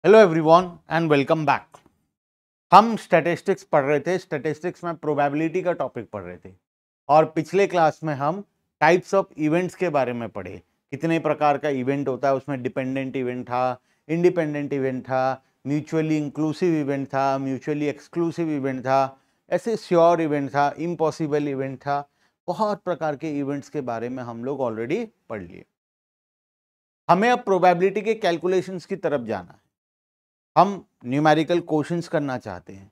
Hello everyone and welcome back. हम statistics पढ़ रहे थे। स्टैटिस्टिक्स में प्रोबेबिलिटी का टॉपिक पढ़ रहे थे और पिछले क्लास में हम टाइप्स ऑफ इवेंट्स के बारे में पढ़े। कितने प्रकार का इवेंट होता है, उसमें डिपेंडेंट इवेंट था, इंडिपेंडेंट इवेंट था, म्यूचुअली इंक्लूसिव इवेंट था, म्यूचुअली एक्सक्लूसिव इवेंट था, ऐसे श्योर इवेंट था, इम्पॉसिबल इवेंट था। बहुत प्रकार के इवेंट्स के बारे में हम लोग ऑलरेडी पढ़ लिए। हमें अब प्रोबेबिलिटी के कैलकुलेशंस की तरफ जाना है। हम न्यूमेरिकल क्वेश्चंस करना चाहते हैं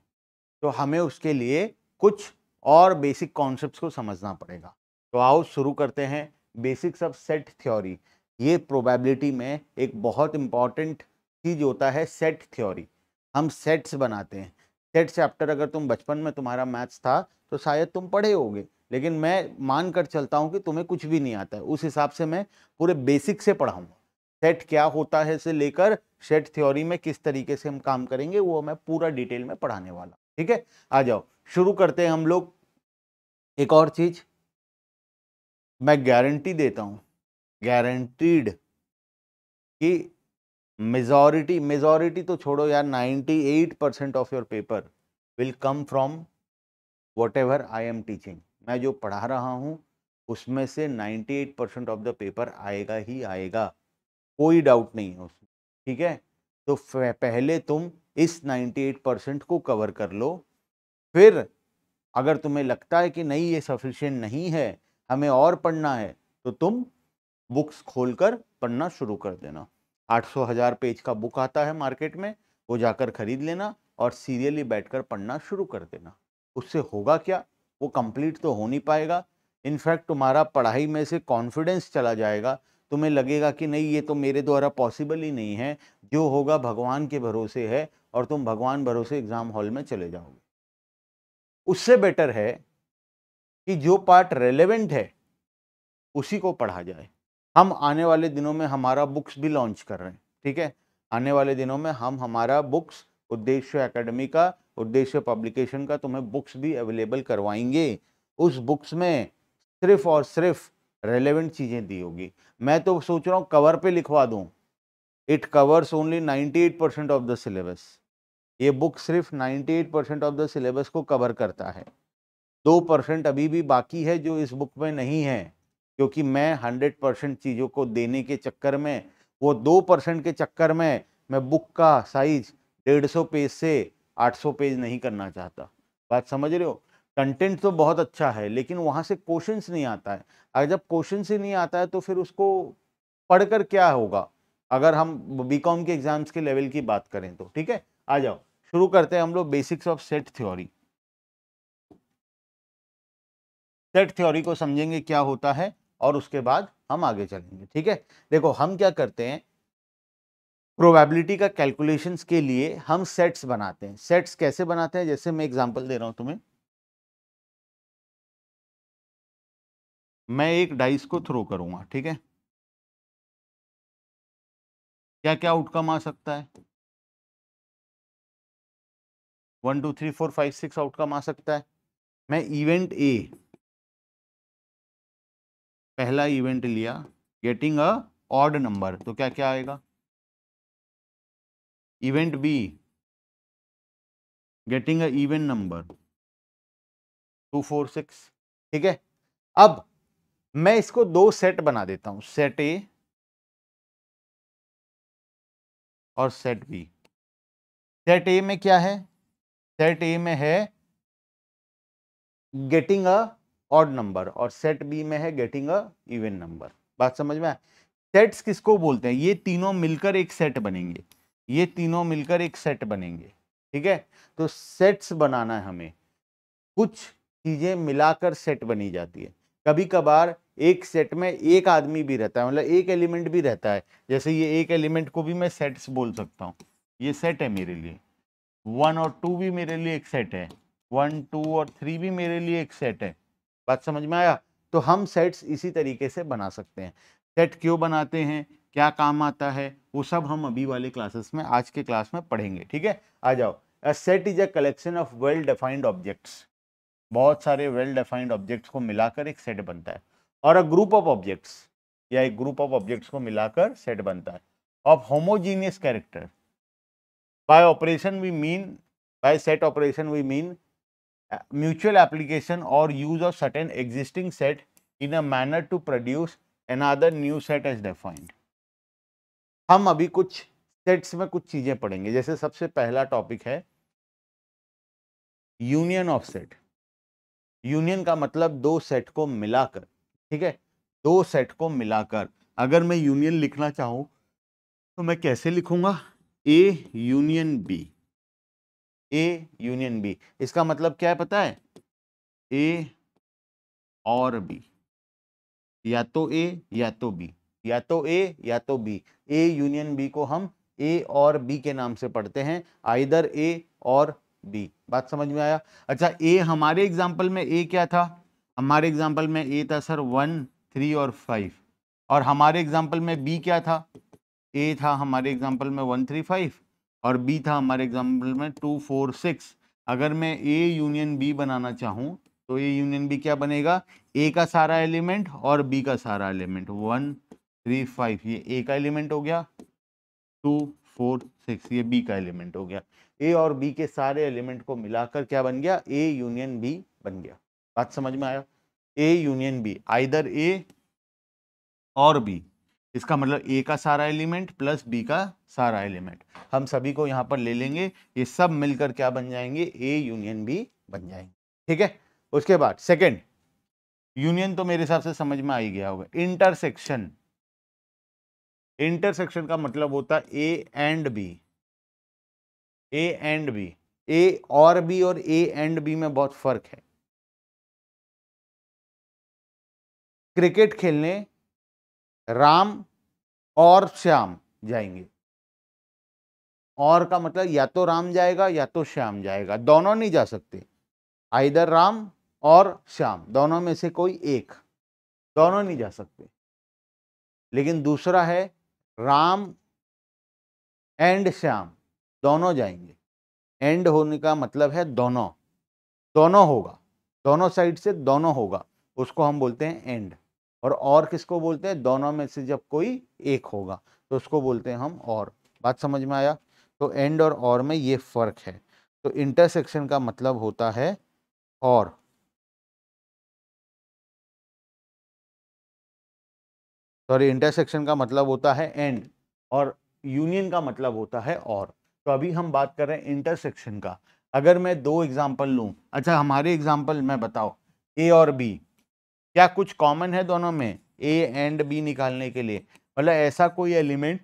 तो हमें उसके लिए कुछ और बेसिक कॉन्सेप्ट्स को समझना पड़ेगा। तो आओ शुरू करते हैं। Basics of set theory. ये प्रोबेबिलिटी में एक बहुत इंपॉर्टेंट चीज होता है, सेट थ्योरी। हम सेट्स बनाते हैं। सेट चैप्टर अगर तुम बचपन में तुम्हारा मैथ्स था तो शायद तुम पढ़े होगे, लेकिन मैं मान कर चलता हूं कि तुम्हें कुछ भी नहीं आता है। उस हिसाब से मैं पूरे बेसिक से पढ़ाऊंगा। सेट क्या होता है से लेकर सेट थ्योरी में किस तरीके से हम काम करेंगे वो मैं पूरा डिटेल में पढ़ाने वाला। ठीक है, आ जाओ शुरू करते हैं हम लोग। एक और चीज मैं गारंटी देता हूं, गारंटीड, कि मेजॉरिटी मेजॉरिटी तो छोड़ो यार, 98% of your paper will come from what ever I am teaching. मैं जो पढ़ा रहा हूं उसमें से 98% ऑफ द पेपर आएगा ही आएगा, कोई डाउट नहीं है उसमें। ठीक है, तो पहले तुम इस 98% को कवर कर लो। फिर अगर तुम्हें लगता है कि नहीं ये सफिशिएंट नहीं है, हमें और पढ़ना है, तो तुम बुक्स खोलकर पढ़ना शुरू कर देना। 800,000 पेज का बुक आता है मार्केट में, वो जाकर खरीद लेना और सीरियली बैठकर पढ़ना शुरू कर देना। उससे होगा क्या, वो कंप्लीट तो हो नहीं पाएगा। इनफैक्ट तुम्हारा पढ़ाई में से कॉन्फिडेंस चला जाएगा। तुम्हें लगेगा कि नहीं ये तो मेरे द्वारा पॉसिबल ही नहीं है, जो होगा भगवान के भरोसे है, और तुम भगवान भरोसे एग्जाम हॉल में चले जाओगे। उससे बेटर है कि जो पार्ट रेलेवेंट है उसी को पढ़ा जाए। हम आने वाले दिनों में हमारा बुक्स भी लॉन्च कर रहे हैं। ठीक है, आने वाले दिनों में हम हमारा बुक्स, उद्देश्य एकेडमी का, उद्देश्य पब्लिकेशन का, तुम्हें बुक्स भी अवेलेबल करवाएंगे। उस बुक्स में सिर्फ और सिर्फ रेलेवेंट चीजें दी होगी। मैं तो सोच रहा हूँ कवर पे लिखवा दूं, it covers only 98% of the syllabus. ये बुक सिर्फ 98% ऑफ द सिलेबस को कवर करता है। 2% अभी भी बाकी है जो इस बुक में नहीं है, क्योंकि मैं 100% चीज़ों को देने के चक्कर में, वो 2% के चक्कर में मैं बुक का साइज 150 पेज से 800 पेज नहीं करना चाहता। बात समझ रहे हो? कंटेंट तो बहुत अच्छा है लेकिन वहाँ से क्वेश्चंस नहीं आता है। अगर जब क्वेश्चंस ही नहीं आता है तो फिर उसको पढ़कर क्या होगा, अगर हम बीकॉम के एग्जाम्स के लेवल की बात करें तो। ठीक है, आ जाओ शुरू करते हैं हम लोग basics of set theory. Set theory को समझेंगे क्या होता है और उसके बाद हम आगे चलेंगे। ठीक है, देखो हम क्या करते हैं, प्रोबेबिलिटी का कैलकुलेशंस के लिए हम सेट्स बनाते हैं। सेट्स कैसे बनाते हैं, जैसे मैं एग्जांपल दे रहा हूं तुम्हें। मैं एक डाइस को थ्रो करूंगा, ठीक है, क्या क्या आउटकम आ सकता है? 1 2 3 4 5 6 आउटकम आ सकता है। मैं इवेंट ए, पहला इवेंट लिया, गेटिंग अ ऑड नंबर, तो क्या क्या आएगा? Event B, getting a even number, 2 4 6। ठीक है, अब मैं इसको दो सेट बना देता हूं, सेट ए और सेट बी। सेट ए में क्या है? सेट ए में है गेटिंग अ ऑड नंबर और सेट बी में है गेटिंग अ इवन नंबर। बात समझ में आए? सेट्स किसको बोलते हैं? ये तीनों मिलकर एक सेट बनेंगे, ये तीनों मिलकर एक सेट बनेंगे। ठीक है, तो सेट्स बनाना है हमें, कुछ चीजें मिलाकर सेट बनी जाती है। कभी कभार एक सेट में एक आदमी भी रहता है, मतलब एक एलिमेंट भी रहता है। जैसे ये एक एलिमेंट को भी मैं सेट्स बोल सकता हूँ। ये सेट है मेरे लिए, 1 और 2 भी मेरे लिए एक सेट है, 1 2 और 3 भी मेरे लिए एक सेट है। बात समझ में आया? तो हम सेट्स इसी तरीके से बना सकते हैं। सेट क्यों बनाते हैं, क्या काम आता है, वो सब हम अभी वाले क्लासेस में, आज के क्लास में पढ़ेंगे। ठीक है, आ जाओ। A set is a collection of well defined objects. बहुत सारे वेल डिफाइंड ऑब्जेक्ट्स को मिलाकर एक सेट बनता है। और अ ग्रुप ऑफ ऑब्जेक्ट्स, या एक ग्रुप ऑफ ऑब्जेक्ट्स को मिलाकर सेट बनता है। Of homogeneous character, By operation we mean, by set operation we mean mutual application or use of certain existing set in a manner to produce another new set as defined. हम अभी कुछ sets में कुछ चीजें पढ़ेंगे। जैसे सबसे पहला टॉपिक है यूनियन ऑफ सेट। यूनियन का मतलब दो सेट को मिलाकर, ठीक है, दो सेट को मिलाकर अगर मैं यूनियन लिखना चाहूं तो मैं कैसे लिखूंगा? A union B, A union B. इसका मतलब क्या है पता है? ए और बी, या तो ए या तो बी, या तो ए या तो बी। ए यूनियन बी को हम ए और बी के नाम से पढ़ते हैं, आइदर ए और बी। बात समझ में आया? अच्छा, ए हमारे एग्जांपल में ए क्या था? हमारे एग्जांपल में ए था सर 1, 3 और 5। और हमारे एग्जांपल में बी क्या था? ए था हमारे एग्जांपल में 1, 3, 5 और बी था हमारे एग्जांपल में 2, 4, 6। अगर मैं ए यूनियन बी बनाना चाहूं तो ए यूनियन बी क्या बनेगा? ए का सारा एलिमेंट और बी का सारा एलिमेंट। 1, 3, 5 ये ए का एलिमेंट हो गया, 2, 4, 6 ये बी का एलिमेंट हो गया। ए और बी के सारे एलिमेंट को मिलाकर क्या बन गया? ए यूनियन बी बन गया। बात समझ में आया? ए यूनियन बी, आइदर ए और बी। इसका मतलब ए का सारा एलिमेंट प्लस बी का सारा एलिमेंट, हम सभी को यहां पर ले लेंगे, ये सब मिलकर क्या बन जाएंगे? ए यूनियन बी बन जाएंगे। ठीक है, उसके बाद सेकंड यूनियन तो मेरे हिसाब से समझ में आ ही गया होगा। इंटरसेक्शन, इंटरसेक्शन का मतलब होता है A and B, A and B. A और बी और ए एंड बी में बहुत फर्क है। क्रिकेट खेलने राम और श्याम जाएंगे, और का मतलब या तो राम जाएगा या तो श्याम जाएगा, दोनों नहीं जा सकते। आइदर राम और श्याम, दोनों में से कोई एक, दोनों नहीं जा सकते। लेकिन दूसरा है राम एंड श्याम, दोनों जाएंगे। एंड होने का मतलब है दोनों, दोनों होगा, दोनों साइड से दोनों होगा, उसको हम बोलते हैं एंड। और किसको बोलते हैं? दोनों में से जब कोई एक होगा तो उसको बोलते हैं हम और। बात समझ में आया? तो एंड और में ये फर्क है। तो इंटरसेक्शन का मतलब होता है और, सॉरी, इंटरसेक्शन का मतलब होता है एंड और यूनियन का मतलब होता है और। तो अभी हम बात कर रहे हैं इंटरसेक्शन का। अगर मैं दो एग्जांपल लूं, अच्छा हमारे एग्जांपल में बताओ ए और बी, क्या कुछ कॉमन है दोनों में? ए एंड बी निकालने के लिए मतलब ऐसा कोई एलिमेंट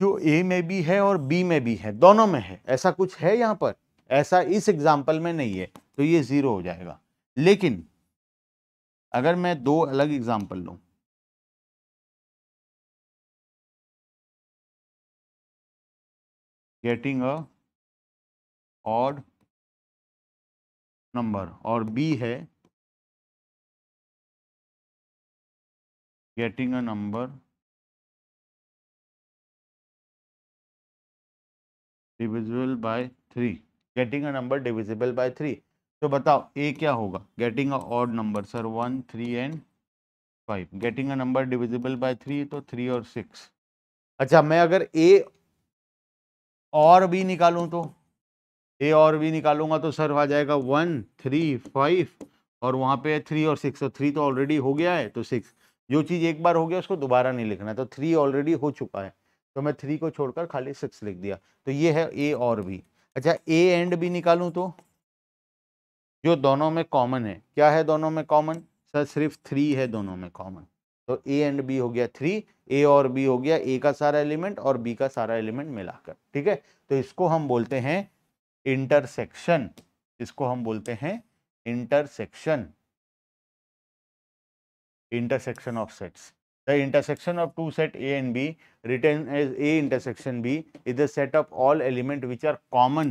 जो ए में भी है और बी में भी है, दोनों में है, ऐसा कुछ है यहाँ पर? ऐसा इस एग्जांपल में नहीं है, तो ये जीरो हो जाएगा। लेकिन अगर मैं दो अलग एग्जांपल लूं, गेटिंग अ ऑड नंबर और बी है getting a number divisible by 3, getting a number divisible by 3। तो बताओ ए क्या होगा? Getting a odd number sir 1, 3 and 5। Getting a number divisible by 3 तो 3 और 6। अच्छा, मैं अगर ए और बी निकालूं तो ए और बी निकालूंगा तो सर आ जाएगा 1, 3, 5 और वहां पे 3 और 6। तो 3 तो ऑलरेडी हो गया है, तो 6, जो चीज एक बार हो गया उसको दोबारा नहीं लिखना है, तो 3 ऑलरेडी हो चुका है, तो मैं 3 को छोड़कर खाली 6 लिख दिया। तो ये है ए और बी। अच्छा, ए एंड बी निकालूं तो जो दोनों में कॉमन है, क्या है दोनों में कॉमन? सर सिर्फ 3 है दोनों में कॉमन, तो ए एंड बी हो गया 3, ए और बी हो गया ए का सारा एलिमेंट और बी का सारा एलिमेंट मिलाकर। ठीक है, तो इसको हम बोलते हैं इंटरसेक्शन, इसको हम बोलते हैं intersection, intersection of sets. The intersection of two set A and B written as A intersection B is the set of all element which are common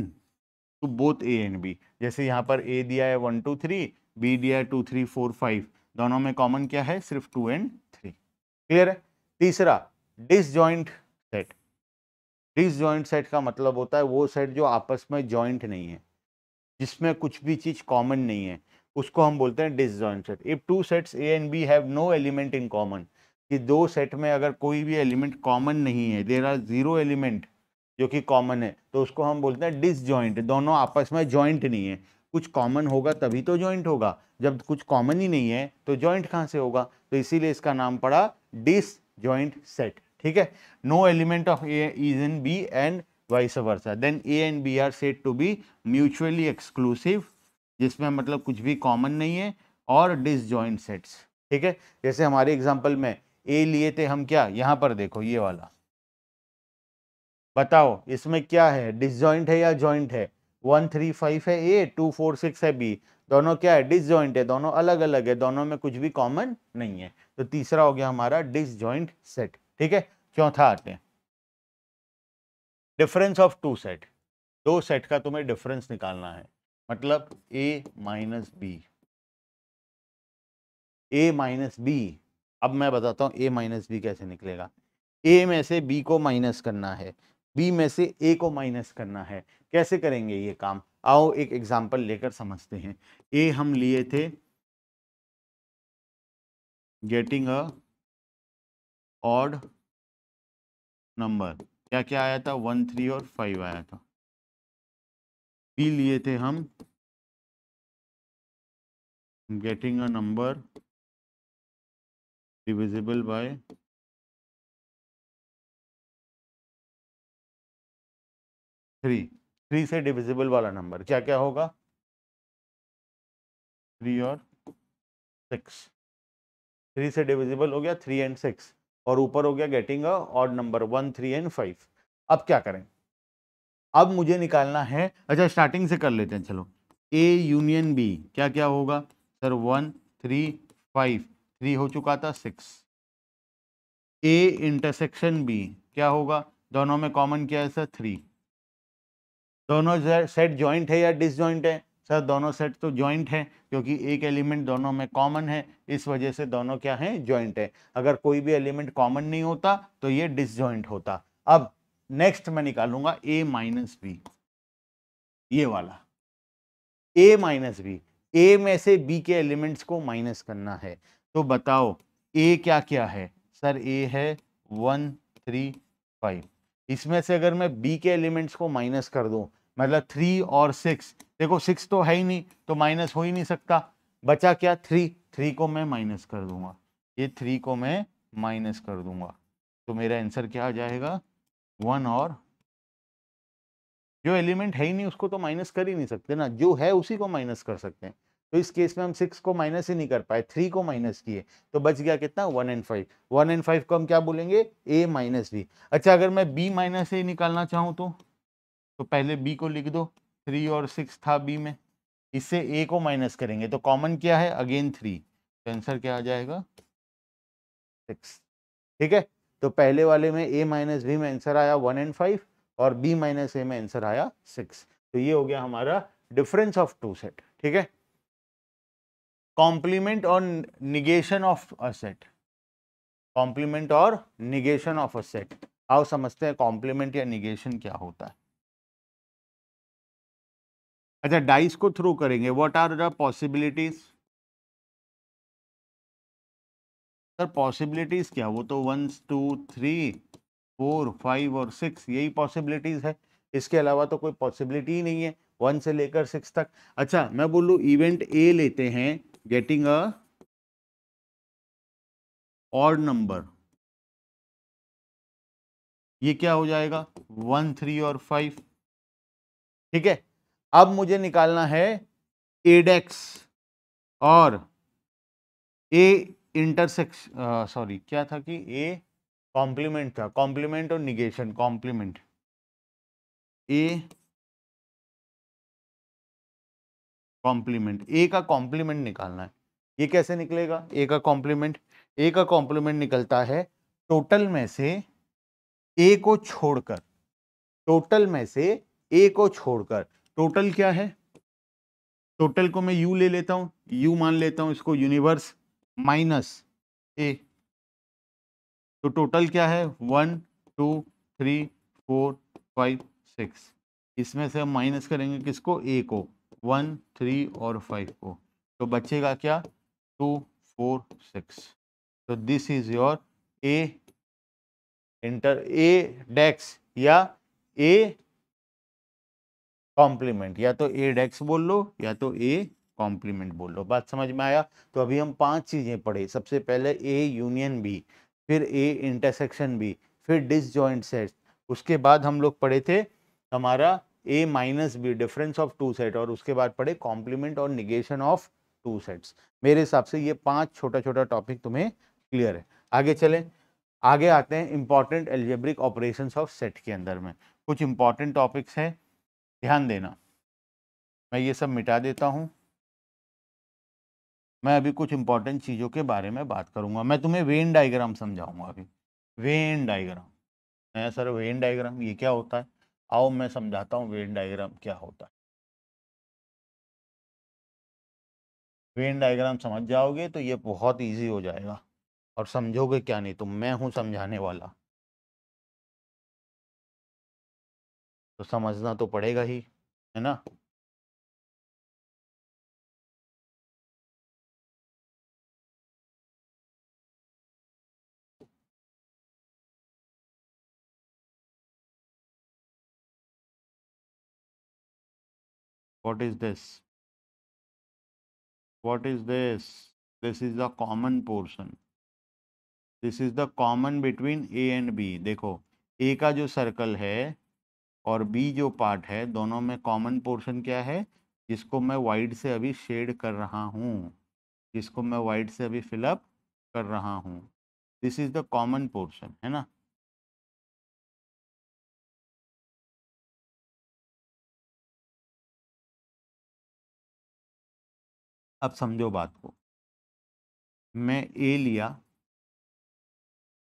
to both A and B. जैसे यहाँ पर A दिया है 1, 2, 3, B दिया है 2, 3, 4, 5, दोनों में common क्या है? सिर्फ 2 and 3। क्लियर है? तीसरा डिसजॉइंट सेट। डिसजॉइंट सेट का मतलब होता है वो सेट जो आपस में जॉइंट नहीं है, जिसमें कुछ भी चीज कॉमन नहीं है, उसको हम बोलते हैं disjoint set. If two sets A and B have no element in common, कि दो सेट में अगर कोई भी एलिमेंट कॉमन नहीं है, देयर आर जीरो एलिमेंट, जो कि कॉमन है, तो उसको हम बोलते हैं डिसजॉइंट। दोनों आपस में जॉइंट नहीं है, कुछ कॉमन होगा तभी तो जॉइंट होगा, जब कुछ कॉमन ही नहीं है तो जॉइंट कहाँ से होगा, तो इसीलिए इसका नाम पड़ा डिसजॉइंट सेट। ठीक है, no element of A is in B and vice versa, then A and B are said to be mutually exclusive, जिसमें मतलब कुछ भी कॉमन नहीं है, और डिसजॉइंट सेट्स। ठीक है, जैसे हमारे एग्जांपल में ए लिए थे हम, क्या यहाँ पर देखो ये वाला, बताओ इसमें क्या है, डिसजॉइंट है या जॉइंट है? 1 3 5 है ए, 2 4 6 है बी, दोनों क्या है, डिसजॉइंट है, दोनों अलग अलग है, दोनों में कुछ भी कॉमन नहीं है, तो तीसरा हो गया हमारा डिसजॉइंट सेट। ठीक है, चौथा आते हैं, डिफरेंस ऑफ टू सेट। दो सेट का तुम्हें डिफरेंस निकालना है, मतलब ए minus B, A minus B. अब मैं बताता हूं ए माइनस बी कैसे निकलेगा। ए में से बी को माइनस करना है, बी में से ए को माइनस करना है। कैसे करेंगे ये काम, आओ एक एग्जांपल लेकर समझते हैं। ए हम लिए थे गेटिंग अ ऑड नंबर, क्या क्या आया था, 1 3 और 5 आया था। बी लिए थे हम getting a number divisible by 3, 3 से डिविजिबल वाला नंबर क्या क्या होगा, 3 और 6, 3 से डिविजिबल हो गया 3 एंड 6, और ऊपर हो गया getting a odd number 1 3 and 5। अब क्या करें, अब मुझे निकालना है, अच्छा स्टार्टिंग से कर लेते हैं चलो। ए यूनियन बी क्या क्या होगा सर, 1 3 5, 3 हो चुका था 6। ए इंटरसेक्शन बी क्या होगा, दोनों में कॉमन क्या है सर, 3। दोनों सेट जॉइंट है या डिसजॉइंट है सर, दोनों सेट तो जॉइंट है, क्योंकि एक एलिमेंट दोनों में कॉमन है, इस वजह से दोनों क्या है, जॉइंट है। अगर कोई भी एलिमेंट कॉमन नहीं होता तो ये डिसजॉइंट होता। अब नेक्स्ट मैं निकालूंगा ए माइनस बी, ये वाला ए माइनस बी। ए में से बी के एलिमेंट्स को माइनस करना है, तो बताओ ए क्या क्या है सर, ए है 1 3 5। इसमें से अगर मैं बी के एलिमेंट्स को माइनस कर दूं, मतलब 3 और 6, देखो 6 तो है ही नहीं तो माइनस हो ही नहीं सकता, बचा क्या 3, 3 को मैं माइनस कर दूंगा, ये 3 को मैं माइनस कर दूंगा, तो मेरा आंसर क्या आ जाएगा 1। और जो एलिमेंट है ही नहीं उसको तो माइनस कर ही नहीं सकते ना, जो है उसी को माइनस कर सकते हैं। तो इस केस में हम 6 को माइनस ही नहीं कर पाए, 3 को माइनस किए, तो बच गया कितना 1 एंड 5। 1 एंड 5 को हम क्या बोलेंगे, ए माइनस बी। अच्छा अगर मैं बी माइनस ए निकालना चाहूँ तो पहले बी को लिख दो, 3 और 6 था बी में, इससे ए को माइनस करेंगे तो कॉमन क्या है, अगेन 3, तो आंसर क्या आ जाएगा 6। ठीक है, तो पहले वाले में ए माइनस बी में आंसर आया 1 एंड 5, और बी माइनस ए में आंसर आया 6। तो ये हो गया हमारा डिफरेंस ऑफ टू सेट। ठीक है, कॉम्प्लीमेंट और negation of a set, complement और निगेशन ऑफ अ सेट। आओ समझते हैं कॉम्प्लीमेंट या निगेशन क्या होता है। अच्छा डाइस को थ्रू करेंगे, what are the possibilities sir, possibilities क्या, वो तो 1 2 3 4 5 और 6 यही पॉसिबिलिटीज है, इसके अलावा तो कोई पॉसिबिलिटी ही नहीं है 1 से लेकर 6 तक। अच्छा मैं बोलूं इवेंट ए लेते हैं गेटिंग अ ऑड नंबर, ये क्या हो जाएगा 1 3 और 5। ठीक है, अब मुझे निकालना है एडेक्स और ए इंटरसेक्श, सॉरी क्या था कि ए कॉम्प्लीमेंट था, कॉम्प्लीमेंट और निगेशन, कॉम्प्लीमेंट ए कॉम्प्लीमेंट, ए का कॉम्प्लीमेंट निकालना है। ये कैसे निकलेगा ए का कॉम्प्लीमेंट, ए का कॉम्प्लीमेंट निकलता है टोटल में से ए को छोड़कर, टोटल में से ए को छोड़कर, टोटल क्या है, टोटल को मैं यू ले लेता हूं, यू मान लेता हूं इसको यूनिवर्स, माइनस ए, तो टोटल क्या है 1 2 3 4 5 6, इसमें से हम माइनस करेंगे किसको, ए को, 1 3 और 5 को, तो बचेगा क्या 2 4 6। तो दिस इज योर ए इंटर ए डेक्स या ए कॉम्प्लीमेंट, या तो ए डेक्स बोल लो या तो ए कॉम्प्लीमेंट बोल लो। बात समझ में आया? तो अभी हम 5 चीजें पढ़े। सबसे पहले ए यूनियन बी, फिर ए इंटरसेक्शन बी, फिर डिसजॉइंट सेट, उसके बाद हम लोग पढ़े थे हमारा A minus B, difference of two set, और उसके बाद पढ़े कॉम्प्लीमेंट और निगेशन ऑफ टू सेट्स। मेरे हिसाब से ये 5 छोटा छोटा टॉपिक तुम्हें क्लियर है। आगे चलें, आगे आते हैं important algebraic operations of set के अंदर में कुछ इंपॉर्टेंट टॉपिक्स हैं, ध्यान देना। मैं ये सब मिटा देता हूं। मैं अभी कुछ इंपॉर्टेंट चीजों के बारे में बात करूंगा। मैं तुम्हें वेन डायग्राम समझाऊंगा अभी। Venn diagram, sir Venn diagram ये क्या होता है? आओ मैं समझाता हूँ वेन डायग्राम क्या होता है। वेन डायग्राम समझ जाओगे तो ये बहुत इजी हो जाएगा, और समझोगे क्या नहीं तुम, मैं हूं समझाने वाला, तो समझना तो पड़ेगा ही, है ना। What is this? What is this? This is the common portion. This is the common between A and B. देखो A का जो सर्कल है और B जो पार्ट है, दोनों में कॉमन पोर्शन क्या है? जिसको मैं वाइट से अभी शेड कर रहा हूँ, जिसको मैं वाइट से अभी फिलअप कर रहा हूँ। This is the common portion, है ना। अब समझो बात को। मैं A लिया,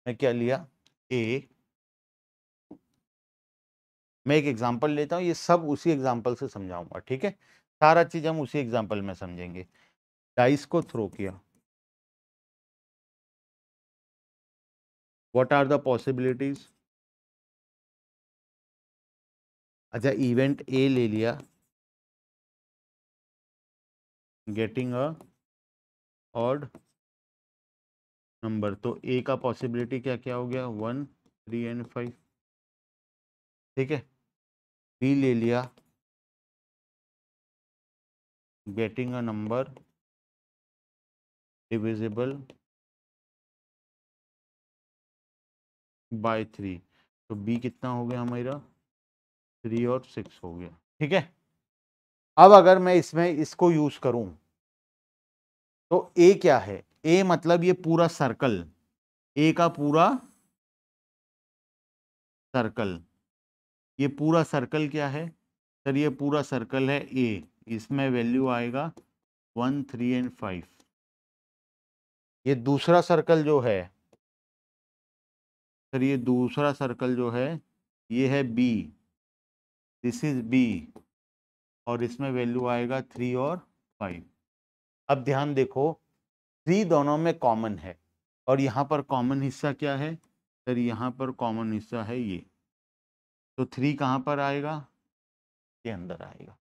मैं क्या लिया? A। मैं एक एग्जांपल लेता हूँ, ये सब उसी एग्जांपल से समझाऊंगा, ठीक है। सारा चीज हम उसी एग्जांपल में समझेंगे। डाइस को थ्रो किया, व्हाट आर द पॉसिबिलिटीज? अच्छा, इवेंट ए ले लिया, गेटिंग अ ऑड नंबर, तो ए का पॉसिबिलिटी क्या क्या हो गया? 1, 3 एंड 5, ठीक है। बी ले लिया, getting a number divisible by 3, तो बी कितना हो गया हमारा? 3 और 6 हो गया, ठीक है। अब अगर मैं इसमें इसको यूज करूं तो ए क्या है? ए मतलब ये पूरा सर्कल, ए का पूरा सर्कल, ये पूरा सर्कल क्या है सर? ये पूरा सर्कल है ए, इसमें वैल्यू आएगा 1, 3 एंड 5। ये दूसरा सर्कल जो है सर, ये दूसरा सर्कल जो है ये है बी, दिस इज बी, और इसमें वैल्यू आएगा 3 और 5। अब ध्यान देखो, 3 दोनों में कॉमन है, और यहाँ पर कॉमन हिस्सा क्या है सर? यहाँ पर कॉमन हिस्सा है ये, तो 3 कहाँ पर आएगा? ये अंदर आएगा,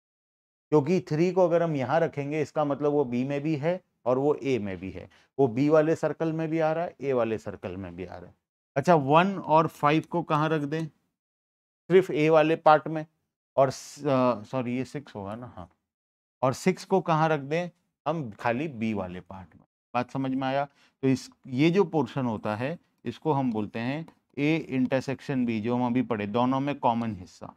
क्योंकि 3 को अगर हम यहाँ रखेंगे इसका मतलब वो बी में भी है और वो ए में भी है, वो बी वाले सर्कल में भी आ रहा है, ए वाले सर्कल में भी आ रहा है। अच्छा, 1 और 5 को कहाँ रख दें? सिर्फ ए वाले पार्ट में, और सॉरी ये 6 होगा ना, हाँ, और 6 को कहाँ रख दें हम? खाली बी वाले पार्ट में। बात समझ में आया? तो इस ये जो पोर्शन होता है इसको हम बोलते हैं ए इंटरसेक्शन बी, जो हम अभी पढ़े, दोनों में कॉमन हिस्सा।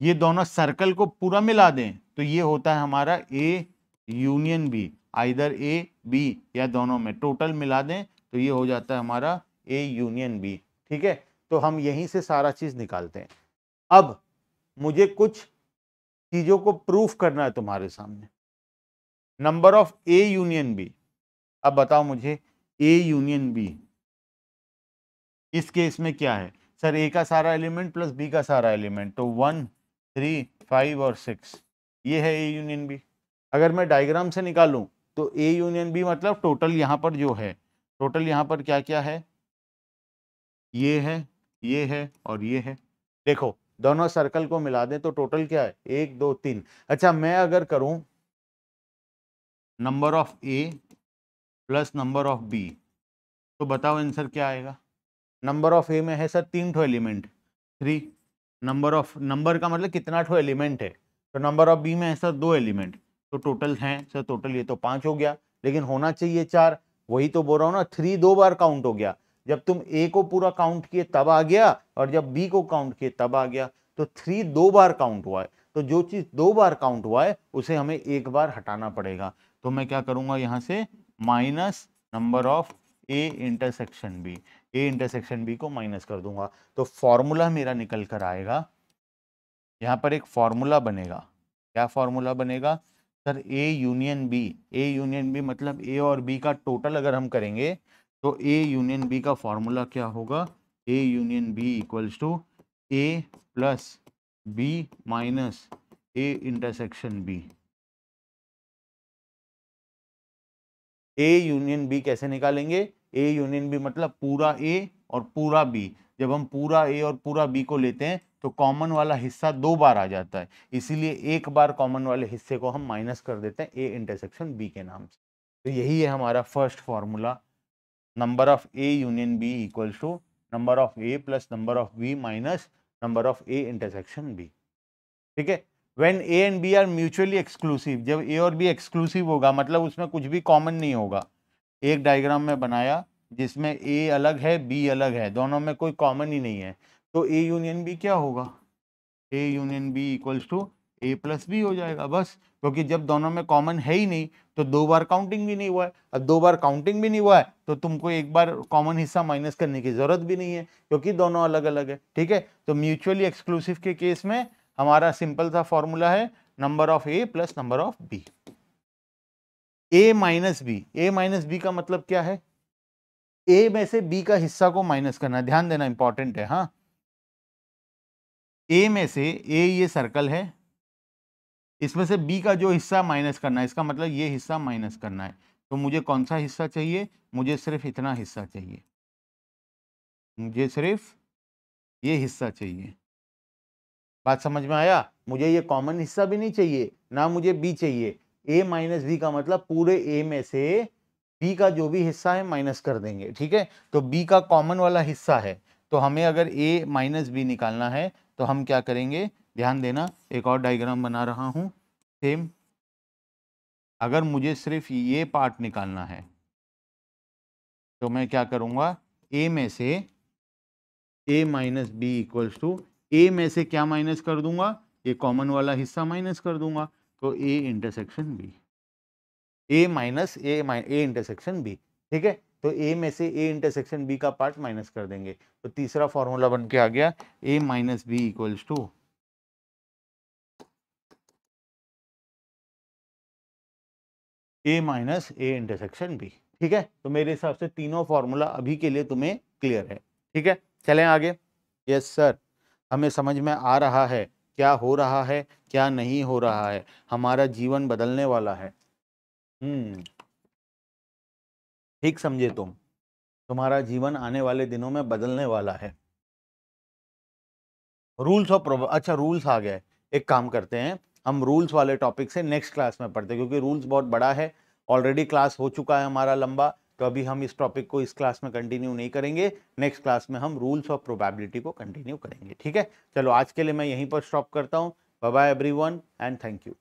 ये दोनों सर्कल को पूरा मिला दें तो ये होता है हमारा A union B, either A B या दोनों में, टोटल मिला दें तो ये हो जाता है हमारा ए यूनियन बी, ठीक है। तो हम यहीं से सारा चीज निकालते हैं। अब मुझे कुछ चीजों को प्रूफ करना है तुम्हारे सामने। Number of A union B, अब बताओ मुझे, ए यूनियन बी इस केस में क्या है सर? ए का सारा एलिमेंट प्लस बी का सारा एलिमेंट, तो 1, 3, 5 और 6, ये है ए यूनियन बी। अगर मैं डायग्राम से निकालूं तो ए यूनियन बी मतलब टोटल यहाँ पर जो है, टोटल यहाँ पर क्या क्या है? ये है, ये है और ये है। देखो दोनों सर्कल को मिला दें तो टोटल क्या है? 1, 2, 3। अच्छा, मैं अगर करूं number of A plus number of B, तो बताओ आंसर क्या आएगा? नंबर ऑफ ए में है सर 3 ठो एलिमेंट, 3, नंबर का मतलब कितना ठो एलिमेंट है, तो नंबर ऑफ बी में ऐसा 2 एलिमेंट, तो टोटल हैं सर, टोटल ये तो 5 हो गया, लेकिन होना चाहिए 4। वही तो बोल रहा हूँ ना, 3 2 बार काउंट हो गया, जब तुम ए को पूरा काउंट किए तब आ गया, और जब बी को काउंट किए तब आ गया, तो 3 2 बार काउंट हुआ है। तो जो चीज 2 बार काउंट हुआ है उसे हमें 1 बार हटाना पड़ेगा। तो मैं क्या करूंगा, यहां से minus number of A intersection B, A intersection B को माइनस कर दूंगा, तो फॉर्मूला मेरा निकल कर आएगा। यहाँ पर एक फॉर्मूला बनेगा, क्या फॉर्मूला बनेगा sir, A union B. A union B मतलब ए और बी का टोटल अगर हम करेंगे तो ए यूनियन बी का फॉर्मूला क्या होगा, A union B equals to A plus B minus A intersection B. A union B कैसे निकालेंगे, ए यूनियन बी मतलब पूरा ए और पूरा बी। जब हम पूरा ए और पूरा बी को लेते हैं तो कॉमन वाला हिस्सा 2 बार आ जाता है, इसीलिए 1 बार कॉमन वाले हिस्से को हम माइनस कर देते हैं ए इंटरसेक्शन बी के नाम से। तो यही है हमारा first formula, number of A union B equals to number of A plus number of B minus number of A intersection B. ठीक है, when A and B are mutually exclusive, जब ए और बी एक्सक्लूसिव होगा मतलब उसमें कुछ भी common नहीं होगा। एक डायग्राम में बनाया जिसमें ए अलग है बी अलग है, दोनों में कोई कॉमन ही नहीं है, तो ए यूनियन बी क्या होगा, A union B equals to A plus B हो जाएगा बस, क्योंकि जब दोनों में कॉमन है ही नहीं तो 2 बार काउंटिंग भी नहीं हुआ है, अब 2 बार काउंटिंग भी नहीं हुआ है तो तुमको 1 बार कॉमन हिस्सा माइनस करने की जरूरत भी नहीं है, क्योंकि दोनों अलग अलग है। ठीक है, तो म्यूचुअली एक्सक्लूसिव के केस में हमारा सिंपल सा फॉर्मूला है number of A plus number of B. A minus B, A minus B का मतलब क्या है, ए में से बी का हिस्सा को माइनस करना, ध्यान देना इंपॉर्टेंट है। हाँ, ए में से, ए ये सर्कल है, इसमें से बी का जो हिस्सा माइनस करना है, इसका मतलब ये हिस्सा माइनस करना है। तो मुझे कौन सा हिस्सा चाहिए, मुझे सिर्फ इतना हिस्सा चाहिए, मुझे सिर्फ ये हिस्सा चाहिए। बात समझ में आया, मुझे ये कॉमन हिस्सा भी नहीं चाहिए ना मुझे बी चाहिए। ए माइनस बी का मतलब पूरे ए में से बी का जो भी हिस्सा है माइनस कर देंगे। ठीक है, तो बी का कॉमन वाला हिस्सा है, तो हमें अगर ए माइनस बी निकालना है तो हम क्या करेंगे, ध्यान देना, एक और डायग्राम बना रहा हूं सेम। अगर मुझे सिर्फ ये पार्ट निकालना है तो मैं क्या करूंगा, ए में से ए माइनस बी इक्वल्स टू, ए में से क्या माइनस कर दूंगा, ये कॉमन वाला हिस्सा माइनस कर दूंगा, तो A intersection B, A minus A intersection B. ठीक है, तो ए में से ए इंटरसेक्शन बी का पार्ट माइनस कर देंगे, तो तीसरा फॉर्मूला बन के आ गया A minus B equals to A minus A intersection B. ठीक है, तो मेरे हिसाब से तीनों फॉर्मूला अभी के लिए तुम्हें क्लियर है। ठीक है, चलें आगे। यस सर, हमें समझ में आ रहा है क्या हो रहा है क्या नहीं हो रहा है, हमारा जीवन बदलने वाला है। ठीक समझे तुम, तुम्हारा जीवन आने वाले दिनों में बदलने वाला है। रूल्स ऑफ अच्छा रूल्स आ गए, एक काम करते हैं, हम रूल्स वाले टॉपिक से नेक्स्ट क्लास में पढ़ते हैं, क्योंकि रूल्स बहुत बड़ा है, ऑलरेडी क्लास हो चुका है हमारा लंबा, तो अभी हम इस टॉपिक को इस क्लास में कंटिन्यू नहीं करेंगे। नेक्स्ट क्लास में हम रूल्स ऑफ प्रोबेबिलिटी को कंटिन्यू करेंगे। ठीक है, चलो आज के लिए मैं यहीं पर स्टॉप करता हूँ। Bye bye everyone and thank you.